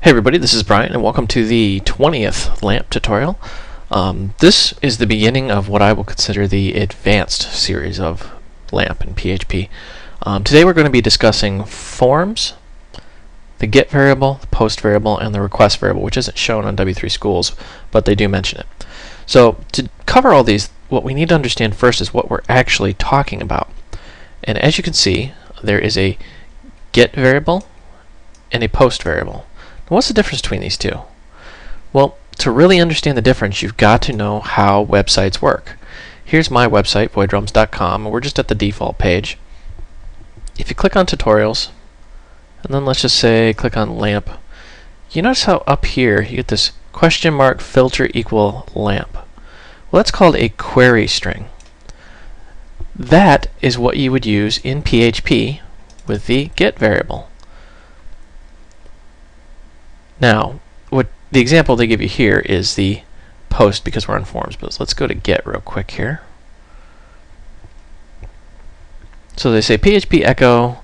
Hey everybody, this is Brian and welcome to the 20th LAMP tutorial. This is the beginning of what I will consider the advanced series of LAMP and PHP. Today we're going to be discussing forms, the get variable, the post variable, and the request variable, which isn't shown on W3 Schools, but they do mention it. So to cover all these, what we need to understand first is what we're actually talking about. And as you can see, there is a get variable and a post variable. What's the difference between these two? Well, to really understand the difference, you've got to know how websites work. Here's my website, voidrums.com, and we're just at the default page. If you click on tutorials, and then let's just say click on LAMP, you notice how up here you get this question mark filter equal LAMP. Well, that's called a query string. That is what you would use in PHP with the get variable. Now, what the example they give you here is the post because we're on forms, but let's go to get real quick here. So they say PHP echo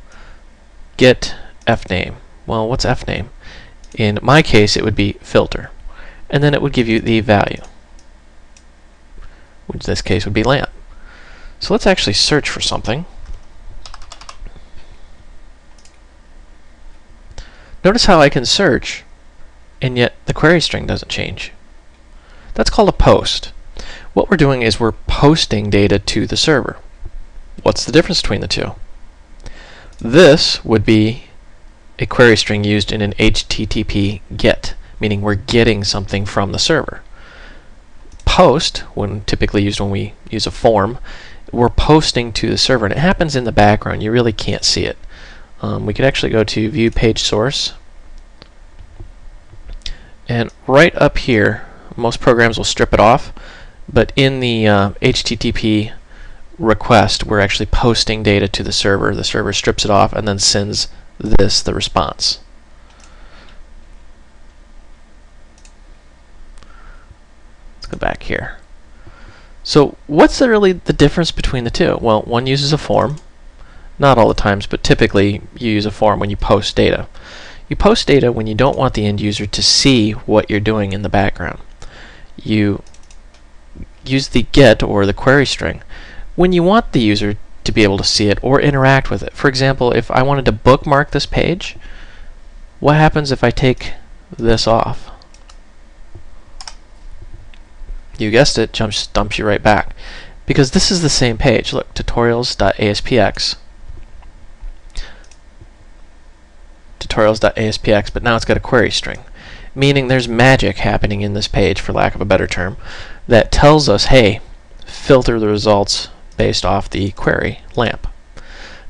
get fname. Well, what's fname? In my case, it would be filter, and then it would give you the value, which in this case would be lamp. So let's actually search for something. Notice how I can search and yet the query string doesn't change. That's called a post. What we're doing is we're posting data to the server. What's the difference between the two? This would be a query string used in an HTTP GET, meaning we're getting something from the server. Post, when typically used when we use a form, we're posting to the server, and it happens in the background. You really can't see it. We could actually go to View Page Source. And right up here, most programs will strip it off, but in the HTTP request, we're actually posting data to the server. The server strips it off and then sends this, the response. Let's go back here. So what's really the difference between the two? Well, one uses a form, not all the times, but typically you use a form when you post data. You post data when you don't want the end user to see what you're doing in the background. You use the get or the query string when you want the user to be able to see it or interact with it. For example, if I wanted to bookmark this page, what happens if I take this off? You guessed it, dumps you right back. Because this is the same page. Look, tutorials.aspx. tutorials.aspx, but now it's got a query string, meaning there's magic happening in this page, for lack of a better term, that tells us, hey, filter the results based off the query lamp.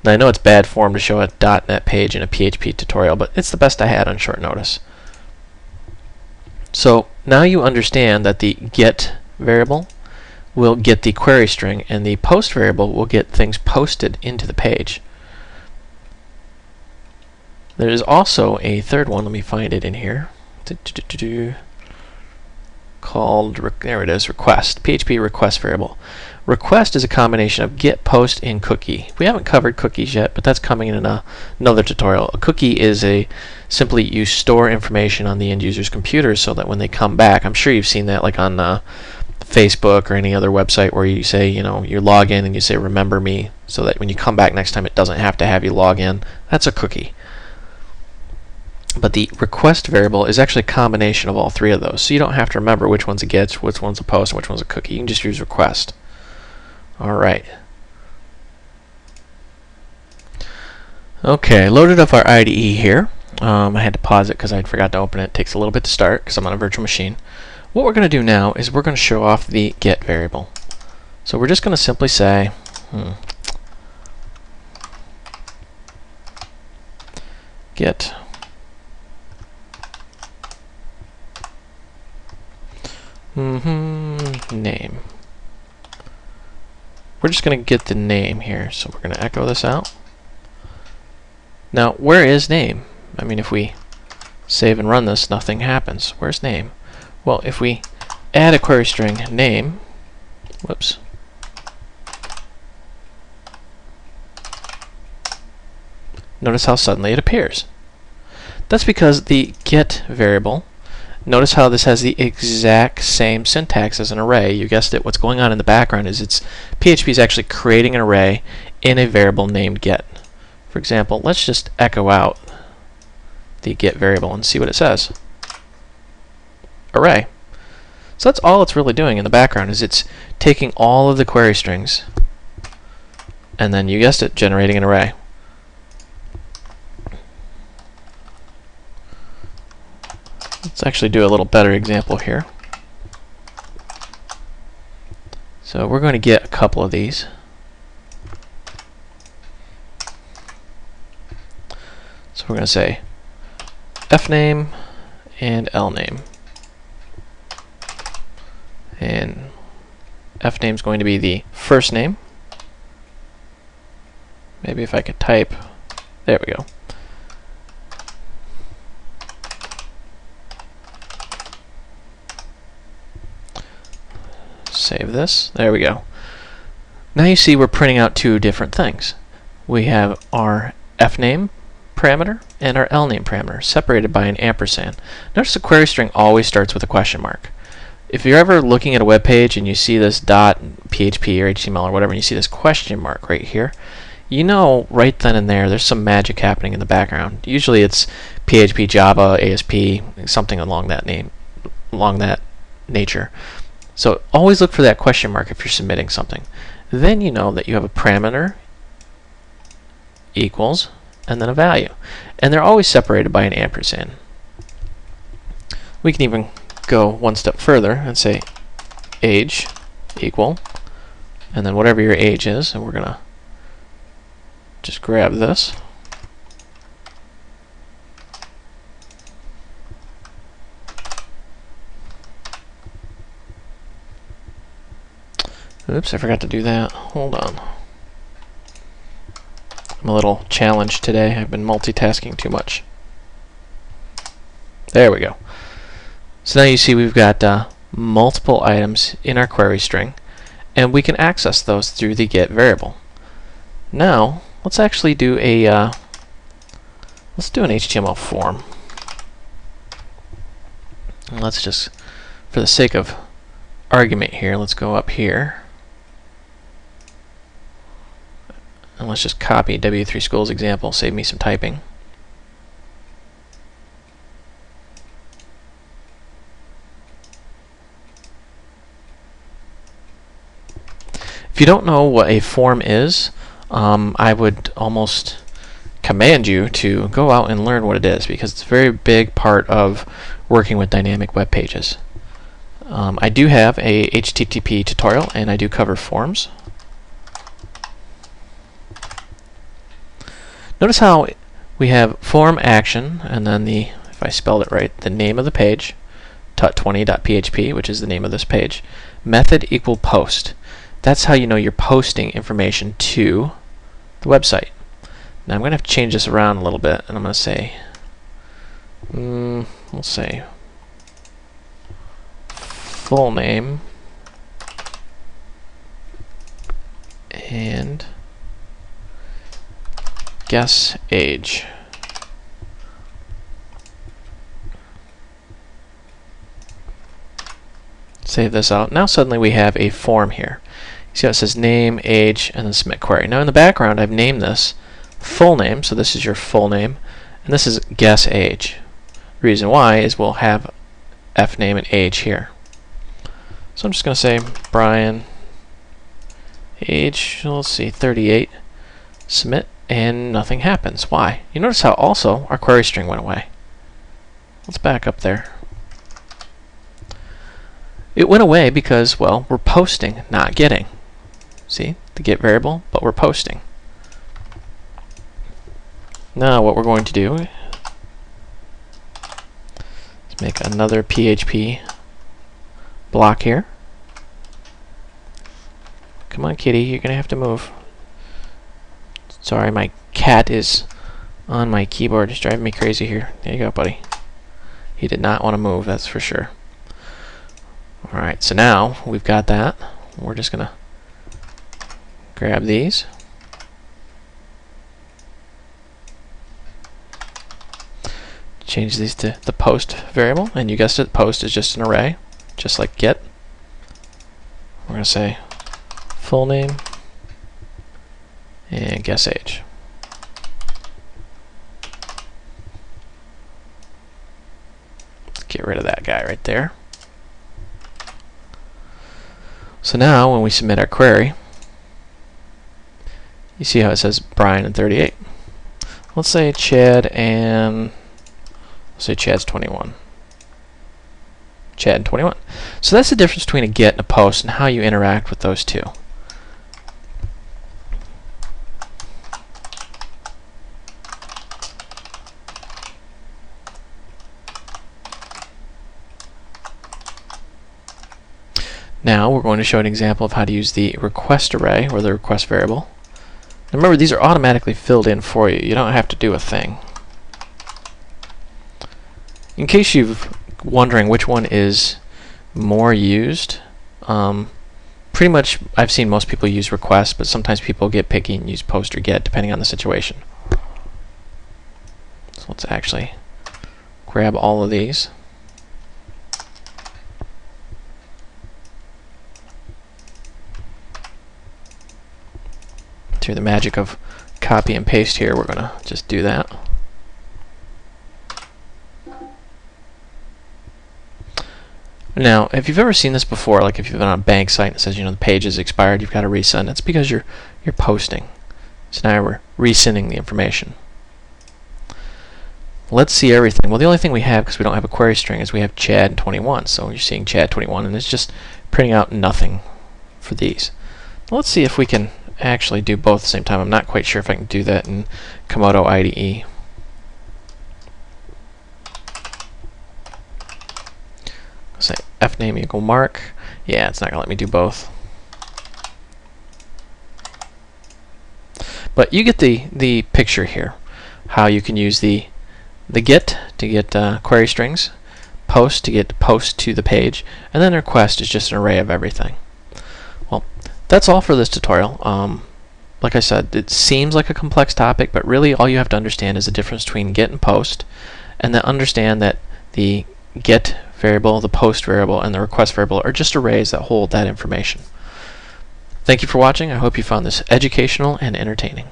Now I know it's bad form to show a .NET page in a PHP tutorial, but it's the best I had on short notice. So now you understand that the get variable will get the query string, and the post variable will get things posted into the page. There is also a third one. Let me find it in here. Called, there it is, request. PHP request variable. Request is a combination of get, post, and cookie. We haven't covered cookies yet, but that's coming in another tutorial. A cookie is simply you store information on the end user's computer so that when they come back, I'm sure you've seen that like on Facebook or any other website where you say, you log in and you say remember me, so that when you come back next time it doesn't have to have you log in. That's a cookie. But the request variable is actually a combination of all three of those. So you don't have to remember which one's a get, which one's a post, and which one's a cookie. You can just use request. Alright. Okay, loaded up our IDE here. I had to pause it because I forgot to open it. It takes a little bit to start because I'm on a virtual machine. What we're going to do now is we're going to show off the get variable. So we're just going to simply say, get name. We're just going to get the name here, so we're going to echo this out. Now, where is name? I mean, if we save and run this, nothing happens. Where's name? Well, if we add a query string name, whoops, notice how suddenly it appears. That's because the get variable, notice how this has the exact same syntax as an array. You guessed it, what's going on in the background is PHP is actually creating an array in a variable named get. For example, let's just echo out the get variable and see what it says. Array. So that's all it's really doing in the background, is it's taking all of the query strings and then, you guessed it, generating an array. Let's actually do a little better example here. So we're going to get a couple of these. So we're going to say fname and lname. And fname is going to be the first name. Maybe if I could type, there we go. Save this. There we go. Now you see we're printing out two different things. We have our fname parameter and our lname parameter separated by an ampersand. Notice the query string always starts with a question mark. If you're ever looking at a web page and you see this dot PHP or HTML or whatever, and you see this question mark right here, you know right then and there there's some magic happening in the background. Usually it's PHP, Java, ASP, something along that nature. So always look for that question mark if you're submitting something. Then you know that you have a parameter equals and then a value. And they're always separated by an ampersand. We can even go one step further and say age equal and then whatever your age is, and we're going to just grab this. Oops, I forgot to do that. Hold on. I'm a little challenged today. I've been multitasking too much. There we go. So now you see we've got multiple items in our query string, and we can access those through the get variable. Now, let's actually do a let's do an HTML form. And let's just, for the sake of argument here, let's go up here. And let's just copy W3 School's example, save me some typing. If you don't know what a form is, I would almost command you to go out and learn what it is, because it's a very big part of working with dynamic web pages. I do have a HTTP tutorial, and I do cover forms. Notice how we have form action, and then the, if I spelled it right, the name of the page, tut20.php, which is the name of this page, method equal post. That's how you know you're posting information to the website. Now I'm going to have to change this around a little bit, and I'm going to say, we'll say full name and guess age. Save this out. Now suddenly we have a form here. You see how it says name, age, and then submit query. Now in the background I've named this full name, so this is your full name, and this is guess age. The reason why is we'll have fname and age here. So I'm just going to say Brian, age, let's see, 38, submit, and nothing happens. Why? You notice how also our query string went away. Let's back up there. It went away because, well, we're posting, not getting. See, the get variable, but we're posting. Now what we're going to do is make another PHP block here. Come on, kitty, you're going to have to move. Sorry, my cat is on my keyboard. It's driving me crazy here. There you go, buddy. He did not want to move, that's for sure. Alright, so now we've got that. We're just going to grab these. change these to the post variable, and you guessed it, post is just an array, just like get. We're going to say full name and guess age. Get rid of that guy right there. So now when we submit our query, you see how it says Brian and 38. Let's say Chad and let's say Chad's 21. Chad and 21. So that's the difference between a get and a post and how you interact with those two. Now we're going to show an example of how to use the request array, or the request variable. Now remember, these are automatically filled in for you. You don't have to do a thing. In case you're wondering which one is more used, pretty much I've seen most people use request, but sometimes people get picky and use post or get, depending on the situation. So let's actually grab all of these. Through the magic of copy and paste here, we're going to just do that. Now, if you've ever seen this before, like if you've been on a bank site and it says, you know, the page is expired, you've got to resend, it's because you're posting. So now we're resending the information. Let's see everything. Well, the only thing we have, because we don't have a query string, is we have Chad and 21. So you're seeing Chad 21, and it's just printing out nothing for these. Let's see if we can actually do both at the same time. I'm not quite sure if I can do that in Komodo IDE. Say fname equal mark. Yeah, it's not going to let me do both. But you get the picture here. How you can use the get to get query strings, post to get post to the page, and then request is just an array of everything. Well, that's all for this tutorial. Like I said, it seems like a complex topic, but really all you have to understand is the difference between get and post, and then understand that the get variable, the post variable, and the request variable are just arrays that hold that information. Thank you for watching. I hope you found this educational and entertaining.